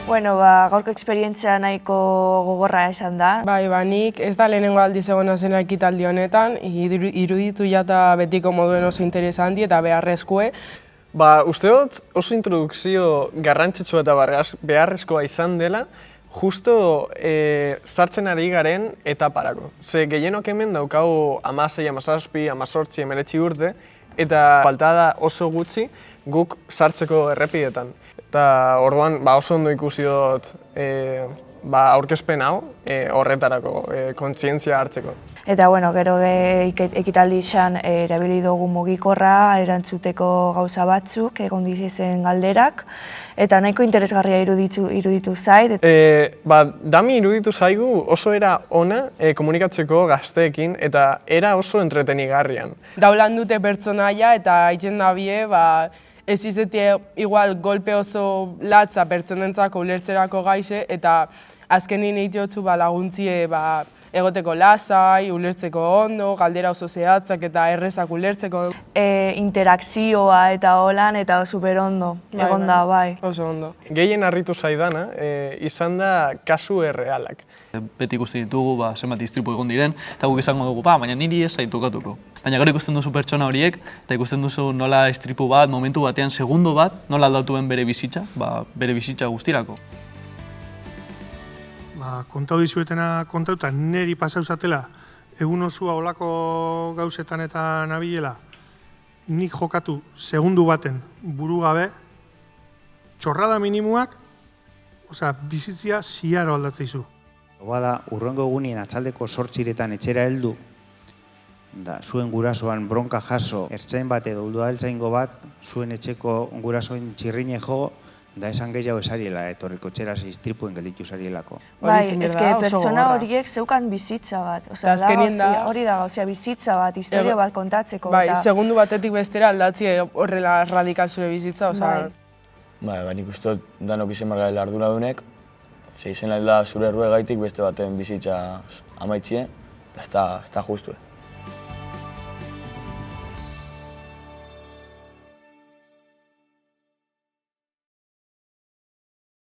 Bueno, gaurko esperientzia nahiko gogorra esan da. Bai, nik ez da lehenengo aldiz egona zena ekitaldi honetan, iruditu jata betiko moduen oso interesanti eta beharrezkoe. Uste dut oso introdukzio garrantzitsua eta beharrezkoa izan dela, justo sartzen ari garen etaparako. Ze gehienok hemen daukagu 16, 17, 18, 19 urte, eta falta da oso gutxi guk sartzeko errepidetan. Eta orduan oso ondo ikusi dut aurkezpen hau horretarako, kontzientzia hartzeko. Eta gero ekitaldi izan erabili dugu mugikorra, erantzuteko gauza batzuk, egon dizizen galderak, eta nahiko interesgarria iruditu zait. Dami iruditu zaigu oso era ona komunikatzeko gazteekin eta era oso entretenigarrian. Daulan dute pertsonaia eta egiten dabie, ez izetie igual golpe oso latza pertsonentzako ulertzerako gaixe eta azkenin egitotzu laguntzie egoteko lasai, ulertzeko ondo, galdera oso zehatzak eta errezak ulertzeko. Interakzioa eta holan eta super ondo, egon da, bai. Oso ondo. Gehien harritu zaidana izan da kasu errealak. Beti ikusten ditugu zenbat istripu egon diren, eta guk izango dugu, baina niri ez zait tokatuko. Baina gero ikusten duzu pertsona horiek, eta ikusten duzu nola istripu bat, momentu batean, segundo bat, nola aldatuen bere bizitza, bere bizitza guztirako. Kontau dizuetena kontau eta niri pasauzatela egun osua olako gauzetan eta nabilela, nik jokatu segundu baten buru gabe, txorrada minimuak, bizitzia ziaro aldatzeizu. Bada, urrengo egunien atzaldeko 8 etxera heldu, zuen gurasoan bronka jaso, ertzain bat edo udaltzaingo bat, zuen etxeko gurasoen txirrine jo, da esan gehiago esariela, etorriko txeraz istripuen gelditu zarielako. Bai, pertsona horiek zeukan bizitza bat. Hori da gauzia, bizitza bat, historia bat kontatzeko. Bai, segundu batetik bestera aldatzi horrela radikal zure bizitza. Bai, nik uste dut danok izan margarela arduradunek, izen da zure erruegaitik beste baten bizitza amaitzie, eta ez da justue.